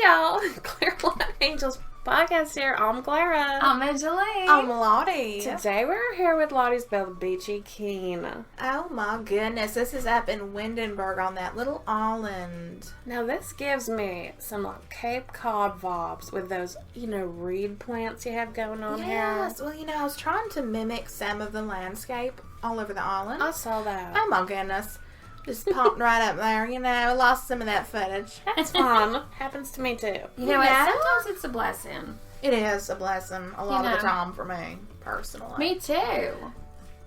y'all. Claralot Angels podcast here. I'm Clara. I'm Angeline. I'm Lottie. Today we're here with Lottie's Belle Beachy Keen. Oh my goodness, this is up in Windenburg on that little island. Now this gives me some like Cape Cod vibes with those, reed plants you have going on here. Yes, well, I was trying to mimic some of the landscape all over the island. I saw that. Oh my goodness. Just popped right up there, lost some of that footage. That's fun. Happens to me too. You know what? Sometimes it's a blessing. It is a blessing a lot of the time for me, personally. Me too.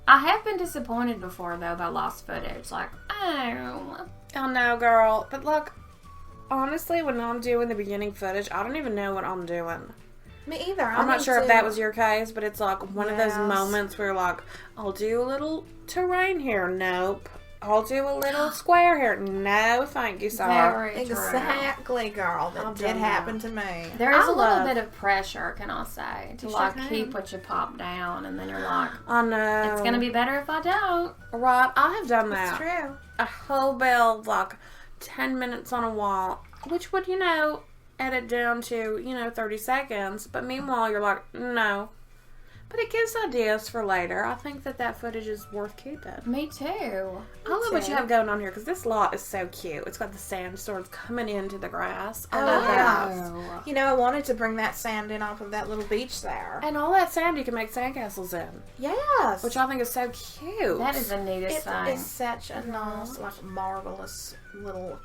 I have been disappointed before, though, by lost footage. Like, oh. I know, girl. But look, honestly, when I'm doing the beginning footage, I don't even know what I'm doing. Me either. I'm not sure if that was your case, but it's like one of those moments where like, I'll do a little terrain here. Nope. I'll do a little square here. No, thank you, sir. Very exactly, girl. That did happen to me. There is a little bit of pressure, can I say, to keep what you pop down, and then you're like, I know. It's gonna be better if I don't. Right, I have done that. It's true. A whole build, like 10 minutes on a wall, which would, edit down to, 30 seconds. But meanwhile, you're like, no. But it gives ideas for later. I think that footage is worth keeping. Me too. I love what you have going on here because this lot is so cute. It's got the sandstorms coming into the grass. I love that. I wanted to bring that sand in off of that little beach there. And all that sand you can make sandcastles in. Yes. Which I think is so cute. That is the neatest thing. It's such a nice, marvelous little,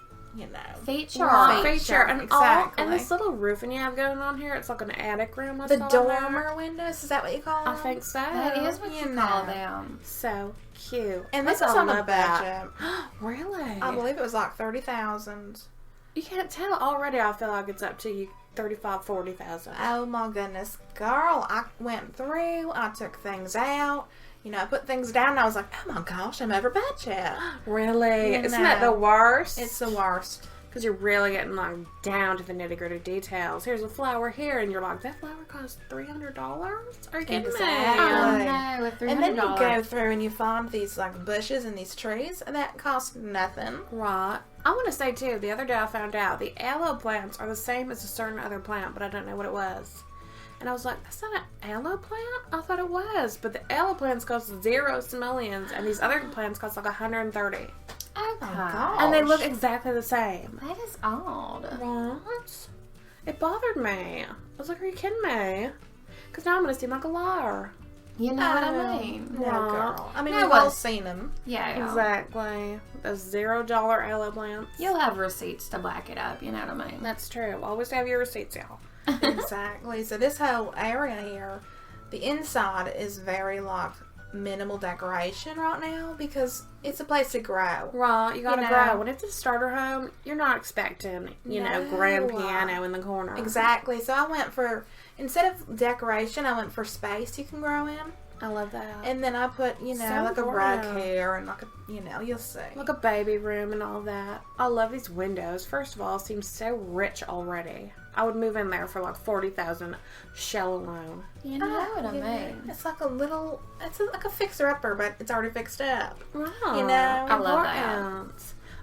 feature. And exactly. And this little roofing you have going on here, it's like an attic room. The dormer windows, is that what you call them? I think so. That is what you call them. So cute. And this is on a budget. Really? I believe it was like $30,000. You can't tell already. I feel like it's up to you $35,000-$40,000. Oh my goodness, girl! I went through. I took things out. I put things down and I was like, oh my gosh, I'm over budget. Really? Isn't that the worst? It's the worst. Because you're really getting down to the nitty gritty details. Here's a flower here, and you're like, that flower cost $300? Are you kidding me? Oh no, with $300. And then you go through and you find these bushes and these trees, and that cost nothing. Right. I want to say too, the other day I found out the aloe plants are the same as a certain other plant, but I don't know what it was. And I was like, that's not an aloe plant? I thought it was. But the aloe plants cost 0 simoleons, and these other plants cost like 130. Oh my gosh. And they look exactly the same. That is odd. Right? It bothered me. I was like, are you kidding me? Because now I'm going to seem like a liar. You know what I mean? No, girl. I mean, No, we've all seen them. Yeah. Exactly. Those $0 aloe plants. You'll have receipts to back it up, you know what I mean? That's true. Always have your receipts, y'all. Exactly. So this whole area here, the inside is very minimal decoration right now because it's a place to grow. Right, you gotta grow. When it's a starter home, you're not expecting, grand piano in the corner. Exactly. So I went for, instead of decoration, I went for space you can grow in. I love that. And then I put, a rug here and you'll see. Like a baby room and all that. I love these windows. First of all, it seems so rich already. I would move in there for $40,000 shell alone. You know what I mean? It's like it's like a fixer-upper, but it's already fixed up. Wow. I love that.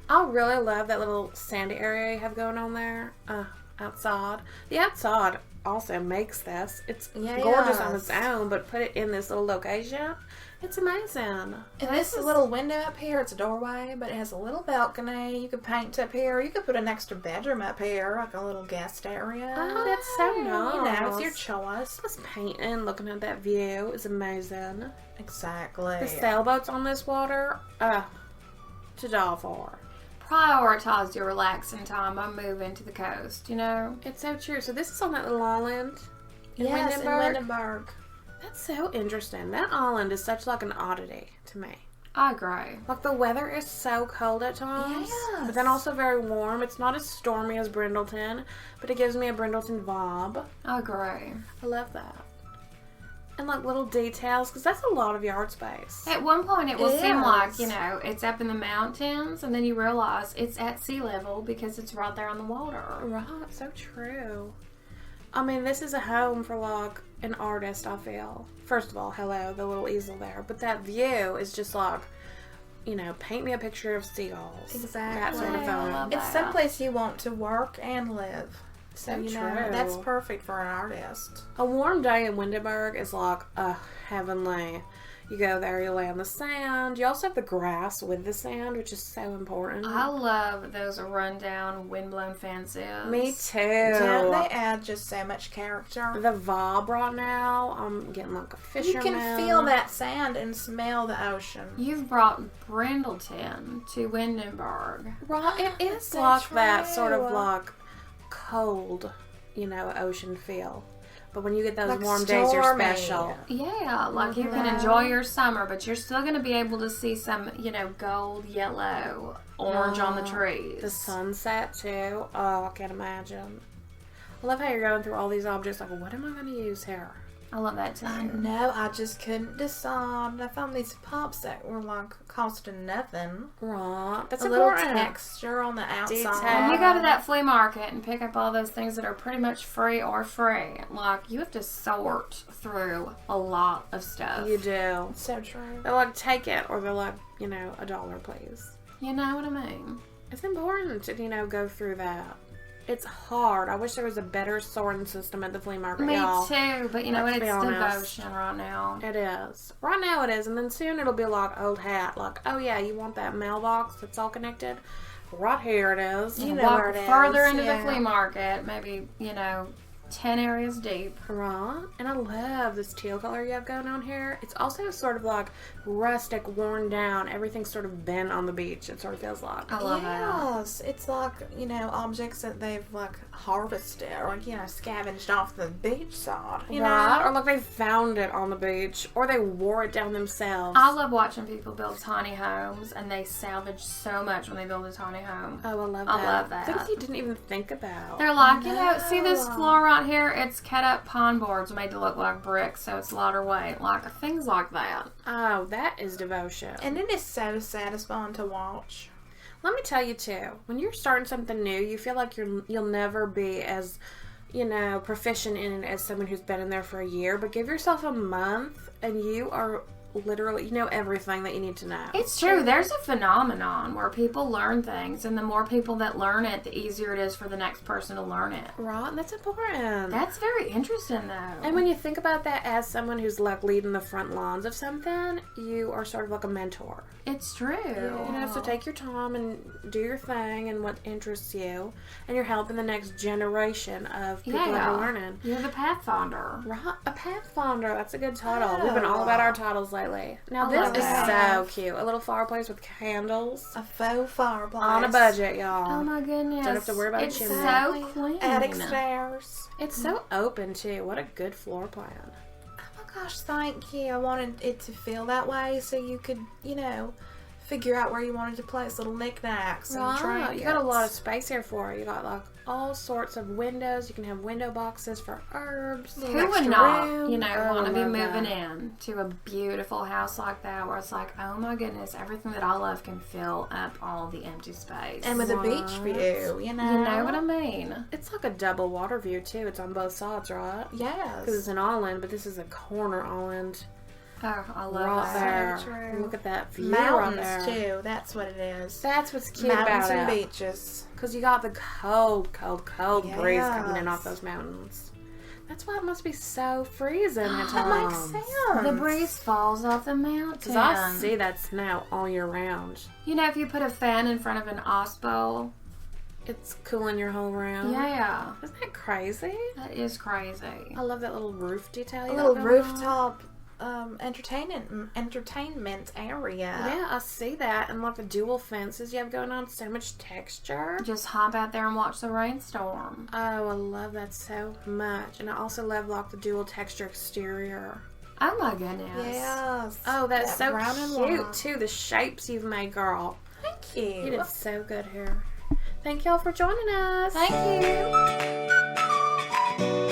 I really love that little sandy area you have going on there. Outside. The outside also makes this. It's gorgeous on its own, but put it in this little location, it's amazing. And this little window up here, it's a doorway, but it has a little balcony. You could paint up here. You could put an extra bedroom up here, like a little guest area. Oh, that's so nice. It's your choice. Just painting, looking at that view is amazing. Exactly. The sailboats on this water, to die for. Prioritize your relaxing time by moving to the coast, It's so true. So this is on that little island in Windenburg. That's so interesting. That island is such an oddity to me. I agree. The weather is so cold at times, but then also very warm. It's not as stormy as Brindleton, but it gives me a Brindleton vibe. I agree. I love that. And little details, because that's a lot of yard space. At one point it will seem like, it's up in the mountains, and then you realize it's at sea level because it's right there on the water. Right, so true. I mean, this is a home for an artist, I feel. First of all, hello, the little easel there. But that view is just paint me a picture of seagulls. Exactly. That sort of photo. It's someplace you want to work and live. So, So you true. know, that's perfect for an artist. A warm day in Windenburg is like, heavenly. You go there, you lay on the sand. You also have the grass with the sand, which is so important. I love those rundown, windblown fences. Me too. Don't they add just so much character? The vibe right now, I'm getting like a You fisherman. can feel that sand and smell the ocean. You've brought Brindleton to Windenburg. Right, it is So like that sort of true. like cold, ocean feel. But when you get those Like warm days, you're stormy. special. Yeah, like you can enjoy your summer, but you're still going to be able to see some, gold, yellow, orange on the trees. The sunset too. Oh, I can't imagine. I love how you're going through all these objects. Like, what am I going to use here? I love that too. No, I just couldn't decide. I found these pops that were like costing nothing. Right, that's A little important. texture on the outside. Detail. When you go to that flea market and pick up all those things that are pretty much free or free, like you have to sort through a lot of stuff. You do. So true. They're like, take it, or they're like, $1, please. You know what I mean? It's important to, go through that. It's hard. I wish there was a better sorting system at the flea market, Me y'all. too, but Let's it's be honest. devotion right now. It is. Right now it is, and then soon it'll be like old hat. Like, oh yeah, you want that mailbox that's all connected? Right here it is. You know Walk where it further is, into yeah. the flea market, maybe, 10 areas deep. Right. And I love this teal color you have going on here. It's also sort of like rustic, worn down. Everything's sort of bent on the beach, it sort of feels like. I love that. Yes, it's like, objects that they've like harvested or like, scavenged off the beach side. You Right? know? Or like they found it on the beach, or they wore it down themselves. I love watching people build tiny homes, and they salvage so much when they build a tiny home. Oh, I love that. I love that. Things you didn't even think about. They're like, see this floor right here? It's cut up pine boards made to look like bricks, so it's lighter weight. Like, things like that. Oh, that is devotion. And it is so satisfying to watch. Let me tell you too, when you're starting something new, you feel like you'll never be as, proficient in it as someone who's been in there for a year. But give yourself a month, and you are literally, everything that you need to know. It's true. There's a phenomenon where people learn things, and the more people that learn it, the easier it is for the next person to learn it. Right, and that's important. That's very interesting, though. And when you think about that as someone who's like leading the front lines of something, you are sort of like a mentor. It's true. So take your time and do your thing and what interests you, and you're helping the next generation of people that are learning. You're the Pathfinder. Right, a pathfinder. That's a good title. We've been all about our titles lately. Now I love this is that. so cute. A little fireplace with candles A faux fireplace. on a budget, y'all. Oh my goodness. Don't have to worry about a it's chimney. so clean. Attic stairs. It's so open too. What a good floor plan. Oh my gosh, thank you. I wanted it to feel that way so you could, figure out where you wanted to place little knickknacks and trinkets. You got a lot of space here for it. You got like all sorts of windows. You can have window boxes for herbs. Who would not, want to be love moving that. in to a beautiful house like that where it's like, oh my goodness, everything that I love can fill up all the empty space. And with a beach view, you know what I mean? It's like a double water view too. It's on both sides, right? Yes. Because it's an island, but this is a corner island. Oh, I love Right that. there. So true. Look at that view Mountains, right there. too. That's what it is. That's what's cute Mountains about and it. beaches. Because you got the cold breeze coming in Yes. off those mountains. That's why it must be so freezing at That times. makes sense. The breeze falls off the mountain. Because I see that snow all year round. If you put a fan in front of an ice bowl, It's cooling your whole room. yeah, Isn't that crazy? that is crazy. I love that little roof detail. A you little got going on. rooftop entertainment area. Yeah, I see that. And like the dual fences you have going on. So much texture. Just hop out there and watch the rainstorm. Oh, I love that so much. And I also love like the dual texture exterior. Oh my goodness. Yes. Oh, that's That so brown and cute white. too. The shapes you've made, girl. Thank you. You did so good here. Thank y'all for joining us. Thank you.